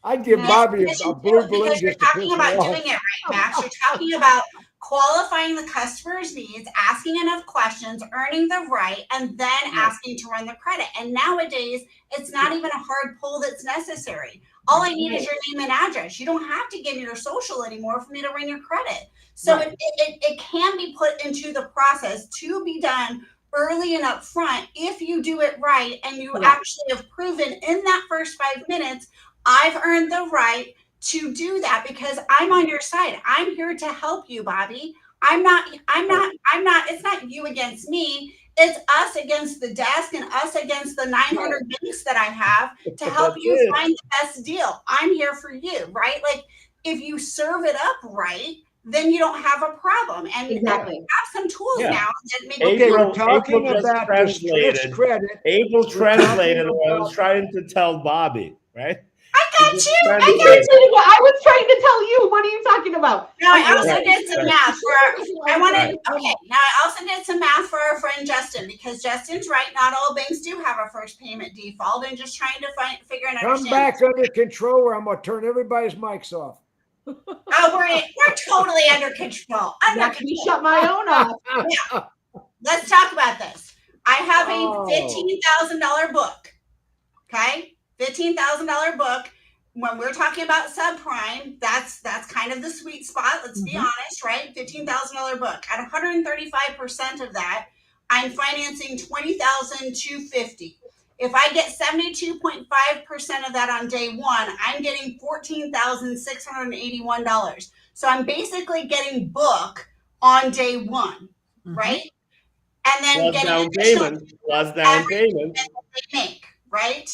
I'd give Bobbie a blue balloon because you're just to talking piss about her doing off. it right, Max. You're talking about qualifying the customer's needs, asking enough questions, earning the right, and then asking to run the credit. And nowadays, it's not even a hard pull that's necessary. All I need is your name and address. You don't have to give me your social anymore for me to run your credit. So it can be put into the process to be done early and upfront if you do it right, and you actually have proven in that first 5 minutes, I've earned the right to do that because I'm on your side. I'm here to help you, Bobbie. It's not you against me. It's us against the desk and us against the 900 banks that I have to help you find the best deal. I'm here for you, right? Like if you serve it up right, then you don't have a problem. And you have some tools now that make we're talking about translated credit. April translated what I was trying to tell Bobbie, right? I got you. I was trying to tell you. What are you talking about? Now I also did some math Now I also did some math for our friend Justin, because Justin's right. Not all banks do have a first payment default, and just trying to figure and understand. Come back under control, or I'm gonna turn everybody's mics off. Oh, we're totally under control. You shut my own off. Yeah. Let's talk about this. I have a $15,000 book. Okay. $15,000 book. When we're talking about subprime, that's kind of the sweet spot. Let's be honest, right? $15,000 book. At 135% of that, I'm financing $20,250. If I get 72.5% of that on day one, I'm getting $14,681. So I'm basically getting book on day one, right? And then plus getting down payment that they make, right?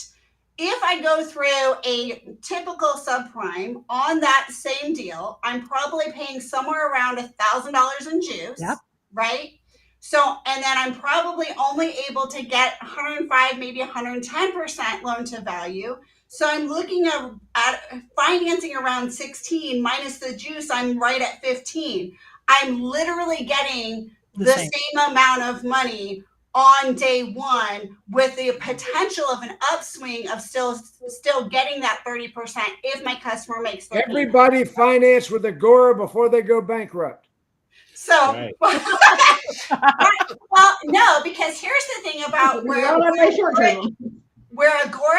If I go through a typical subprime on that same deal, I'm probably paying somewhere around $1,000 in juice, right? So, and then I'm probably only able to get 105, maybe 110% loan to value. So I'm looking at financing around 16 minus the juice. I'm right at 15. I'm literally getting the same amount of money on day one, with the potential of an upswing of still getting that 30% if my customer makes the Everybody finance with Agora before they go bankrupt. So, well, no, because here's the thing about where Agora,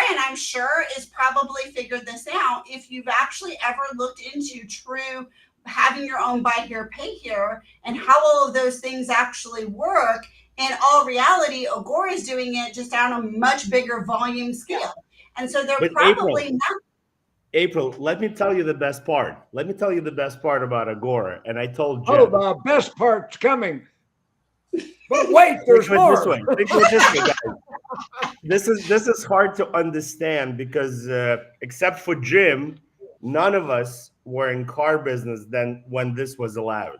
and I'm sure, is probably figured this out. If you've actually ever looked into true having your own buy here, pay here, and how all of those things actually work. In all reality, Agora is doing it just on a much bigger volume scale. And so they're probably not. April, let me tell you the best part. Let me tell you the best part about Agora. And I told Jen. Oh, the best part's coming. But wait, there's Think of it this more. way. Think of it this way, guys. This is hard to understand because except for Jim, none of us were in car business then when this was allowed.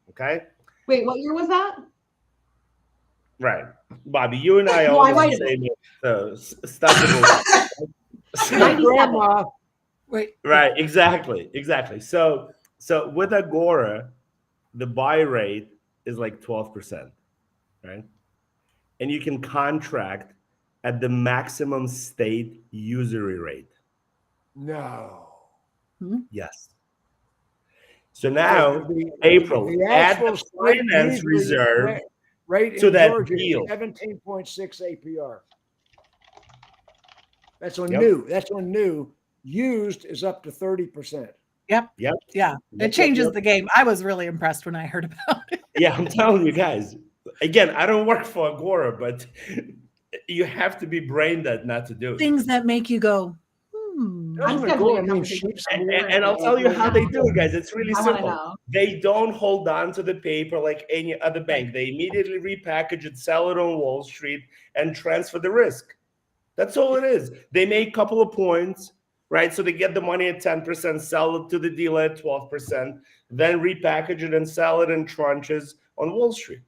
Okay. Wait, what year was that? Right, Bobbie. You and I No, I always might have the same stuff. Grandma. Wait. Right. Exactly. So with Agora, the buy rate is like 12%, right? And you can contract at the maximum state usury rate. No. Yes. So now, April, add the finance reserve rate to in that Georgia deal. 17.6 APR. That's on Yep. new. That's on new. Used is up to 30%. Yep. Yep. Yeah. It changes the game. I was really impressed when I heard about it. Yeah, I'm telling you guys. Again, I don't work for Agora, but you have to be brain dead not to do it. Things that make you go, I'm Doesn't scheduling Agora a mean conversation. sheep's And I'll tell you how they do it, guys. It's really I wanna simple. know. They don't hold on to the paper like any other bank. They immediately repackage it, sell it on Wall Street, and transfer the risk. That's all it is. They make a couple of points, right? So they get the money at 10%, sell it to the dealer at 12%, then repackage it and sell it in tranches on Wall Street.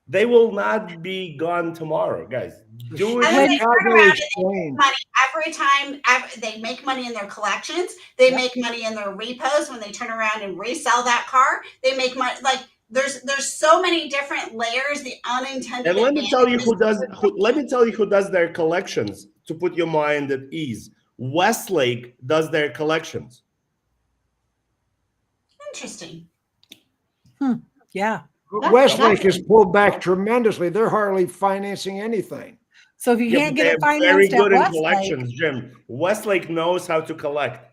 They will not be gone tomorrow, guys. Do And it. then they turn around and they explain. make money every time. They make money in their collections. They make money in their repos when they turn around and resell that car. They make money. Like there's so many different layers. The unintended. And let me tell you who does. advantages. Let me tell you who does their collections to put your mind at ease. Westlake does their collections. Interesting. yeah. Westlake has pulled back tremendously. They're hardly financing anything. So if you Yeah, can't but get it they're very financed at good in Westlake, collections, Jim. Westlake knows how to collect.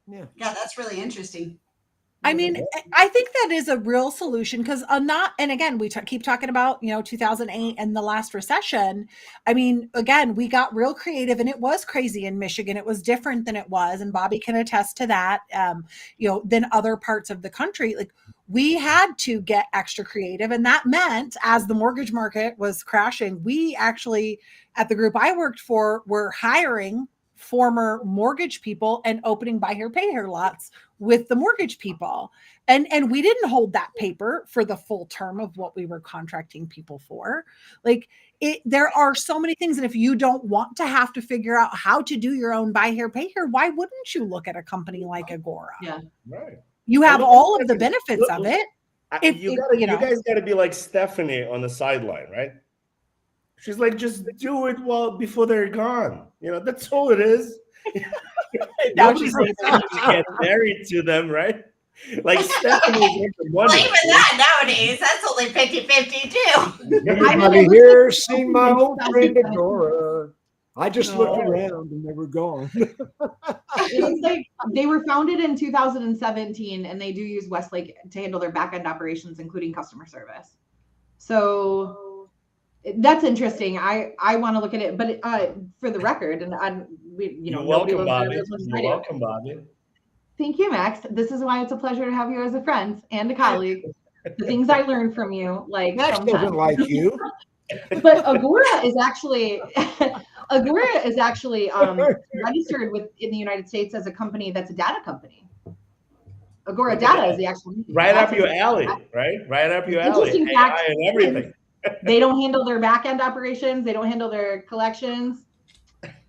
Yeah, that's really interesting. I mean, I think that is a real solution because and again, we keep talking about, 2008 and the last recession. I mean, again, we got real creative and it was crazy in Michigan. It was different than it was. And Bobbie can attest to that, than other parts of the country. Like we had to get extra creative. And that meant as the mortgage market was crashing, we actually, at the group I worked for, were hiring former mortgage people and opening buy here, pay here lots with the mortgage people. And we didn't hold that paper for the full term of what we were contracting people for. Like there are so many things. And if you don't want to have to figure out how to do your own buy here, pay here, why wouldn't you look at a company like Agora? Yeah. Right. You have all of the benefits of it. You guys got to be like Stephanie on the sideline, right? She's like, just do it before they're gone. That's all it is. Nobody's going to get married to them, right? Like Stephanie's into money. Well, even that nowadays, that's only 50-50 too. Everybody here seen my old friend Agora. I just looked around and they were gone. It looks like they were founded in 2017 and they do use Westlake to handle their back-end operations, including customer service. So that's interesting. I want to look at it, but for the record, and you're welcome, Bobbie. You're welcome, Bobbie. Thank you, Max. This is why it's a pleasure to have you as a friend and a colleague. The things I learned from you, like Max doesn't like you. But Agora is actually registered in the United States as a company that's a data company. Agora Data is the actual name. Right up your alley, right? Right up your alley. Interesting fact AI and everything. They don't handle their back end operations. They don't handle their collections.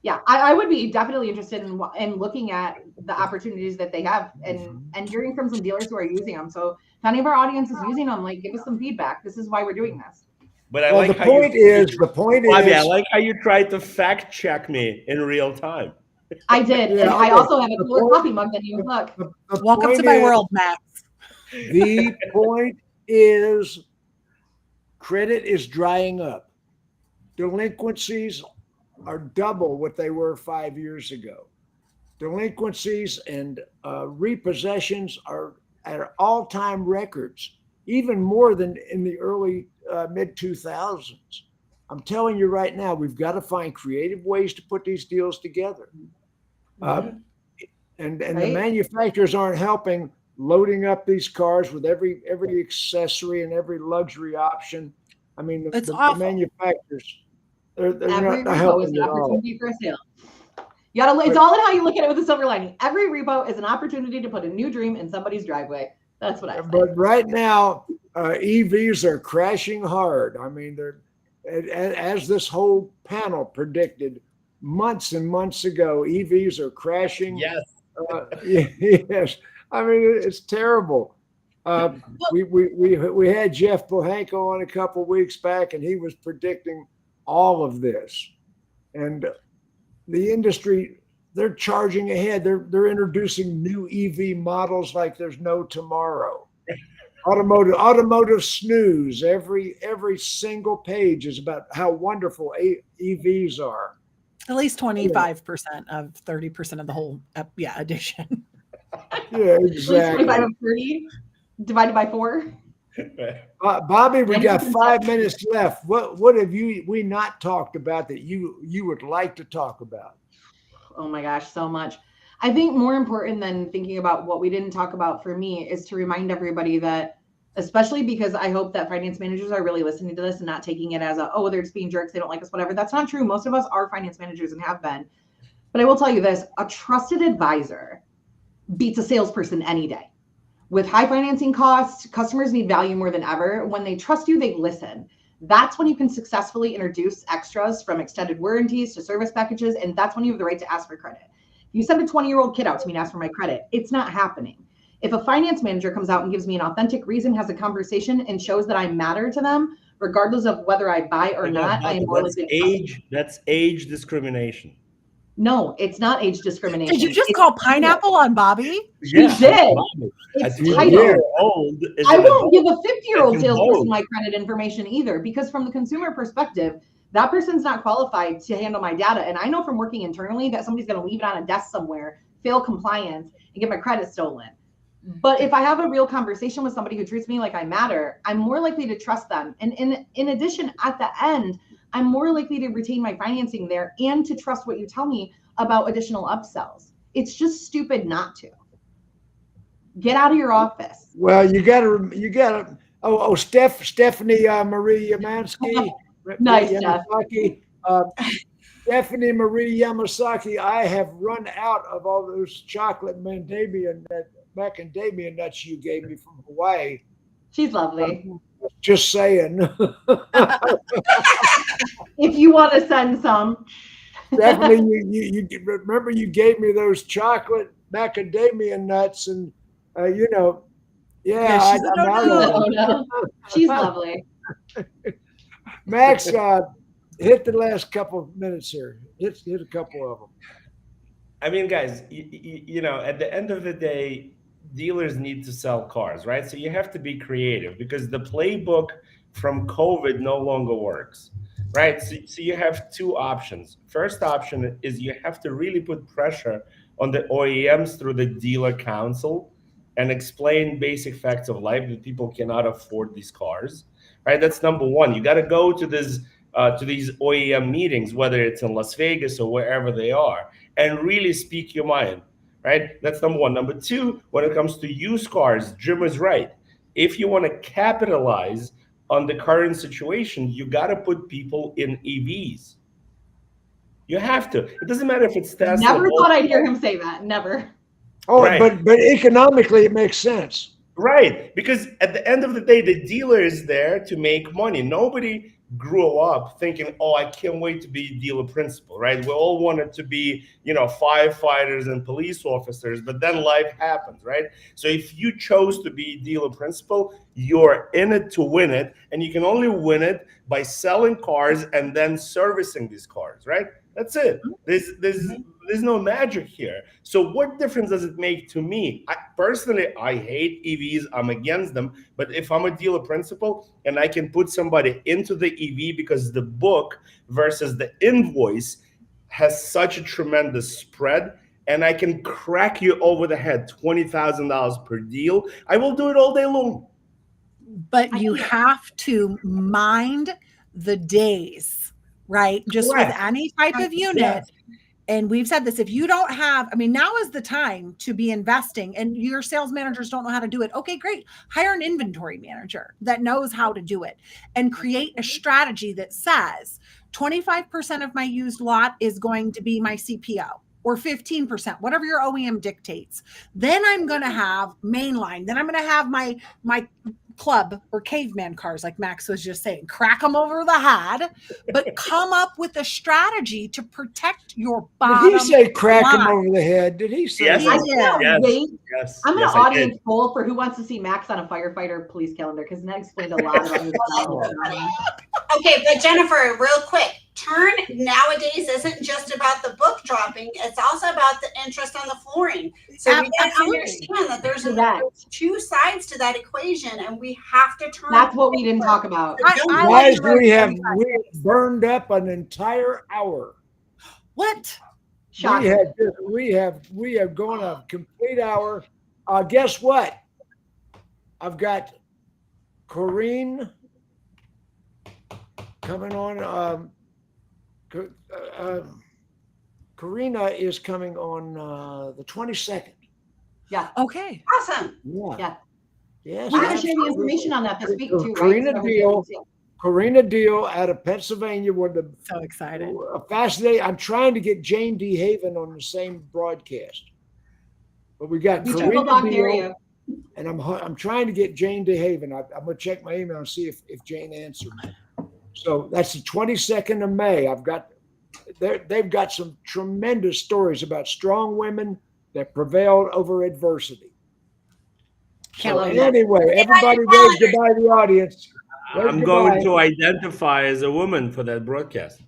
Yeah, I would be definitely interested in looking at the opportunities that they have and hearing from some dealers who are using them. So if any of our audience is using them, like give us some feedback. This is why we're doing this. But the point is, Bobbie, I like how you tried to fact check me in real time. I did. Yeah, and I also have a cooler coffee mug than you. Look. Welcome to my world, Max. The point is, credit is drying up. Delinquencies are double what they were 5 years ago. Delinquencies and repossessions are at all-time records, even more than in the early mid-2000s. I'm telling you right now, we've got to find creative ways to put these deals together. And the manufacturers aren't helping. loading up these cars with every accessory and every luxury option. I mean, the manufacturers, they're every not repo helping is an at all. opportunity for a sale. It's all in how you look at it with a silver lining. Every repo is an opportunity to put a new dream in somebody's driveway. That's what I say. But right now, EVs are crashing hard. I mean, they're, as this whole panel predicted months and months ago, EVs are crashing. Yes. Yes. I mean, it's terrible. We had Jeff Bohanko on a couple of weeks back, and he was predicting all of this. And the industry, they're charging ahead. They're introducing new EV models like there's no tomorrow. Automotive snooze. Every single page is about how wonderful EVs are. At least 25% of 30% of the whole edition. Yeah, exactly. 25 of 30 divided by 4. Bobbie, we got 5 minutes left. What have we not talked about that you would like to talk about? Oh my gosh, so much. I think more important than thinking about what we didn't talk about for me is to remind everybody that, especially because I hope that finance managers are really listening to this and not taking it as they're just being jerks, they don't like us, whatever. That's not true. Most of us are finance managers and have been. But I will tell you this, a trusted advisor beats a salesperson any day. With high financing costs, customers need value more than ever. When they trust you, they listen. That's when you can successfully introduce extras, from extended warranties to service packages, and that's when you have the right to ask for credit. If you send a 20-year-old kid out to me and ask for my credit, it's not happening. If a finance manager comes out and gives me an authentic reason, has a conversation, and shows that I matter to them, regardless of whether I buy or not, I am more likely to. That's age discrimination. No, it's not age discrimination. Did you just call pineapple on Bobbie? She did. It's titled. I won't give a 50-year-old salesperson my credit information either, because from the consumer perspective, that person's not qualified to handle my data. And I know from working internally that somebody's going to leave it on a desk somewhere, fail compliance, and get my credit stolen. But if I have a real conversation with somebody who treats me like I matter, I'm more likely to trust them. And in addition, at the end, I'm more likely to retain my financing there and to trust what you tell me about additional upsells. It's just stupid not to. Get out of your office. Well, you gotta. Stephanie Marie Yamansky. Nice, Steph. Stephanie Marie Yamasaki, I have run out of all those chocolate macadamia nuts you gave me from Hawaii. She's lovely. Just saying. If you want to send some. Stephanie, you remember you gave me those chocolate macadamia nuts, and I'm out of no. She's lovely. Max, hit the last couple of minutes here. Hit a couple of them. I mean, guys, at the end of the day, dealers need to sell cars, right? So you have to be creative, because the playbook from COVID no longer works, right? So you have two options. First option is you have to really put pressure on the OEMs through the dealer council and explain basic facts of life that people cannot afford these cars, right? That's number one. You got to go to these OEM meetings, whether it's in Las Vegas or wherever they are, and really speak your mind, right? That's number one. Number two, when it comes to used cars, Jim is right. If you want to capitalize on the current situation, you got to put people in EVs. You have to. It doesn't matter if it's Tesla. Never thought I'd hear him say that. Never. Oh, right. but economically, it makes sense. Right. Because at the end of the day, the dealer is there to make money. Nobody grew up thinking, oh, I can't wait to be dealer principal, right? We all wanted to be, firefighters and police officers, but then life happens, right? So if you chose to be dealer principal, you're in it to win it, and you can only win it by selling cars and then servicing these cars, right? That's it. There's no magic here. So what difference does it make to me? Personally, I hate EVs. I'm against them. But if I'm a dealer principal and I can put somebody into the EV because the book versus the invoice has such a tremendous spread, and I can crack you over the head $20,000 per deal, I will do it all day long. But you have to mind the days, right? Just with any type of unit. And we've said this, if you don't have, I mean, now is the time to be investing, and your sales managers don't know how to do it. Okay, great. Hire an inventory manager that knows how to do it, and create a strategy that says 25% of my used lot is going to be my CPO, or 15%, whatever your OEM dictates. Then I'm going to have mainline. Then I'm going to have my club or caveman cars, like Max was just saying, crack them over the head, but come up with a strategy to protect your bottom Did he say crack line. him over the head? Did he say Yes, I that? can't wait. Yes, I'm yes, an I audience did. poll for who wants to see Max on a firefighter police calendar, because that explained a lot about his Okay, but Jennifer, real quick, turn nowadays isn't just about the book dropping, it's also about the interest on the flooring. So we gotta Absolutely. understand that there's Correct. two sides to that equation, and we have to turn. That's what we didn't talk about. Guys, we have burned up an entire hour. What? Shocking. We have gone a complete hour. Guess what? I've got Corinne coming on. Karina is coming on the 22nd. Yeah. Okay. Awesome. Yeah. Yeah. Yes. We can share the information on that this week too, right? Karina Deal out of Pennsylvania. So excited. Fascinating. I'm trying to get Jane DeHaven on the same broadcast, but we got Karina Deal, and I'm trying to get Jane DeHaven. I'm gonna check my email and see if Jane answered. So that's the 22nd of May. They've got some tremendous stories about strong women that prevailed over adversity. So anyway, everybody wave goodbye to the audience. I'm going to identify as a woman for that broadcast.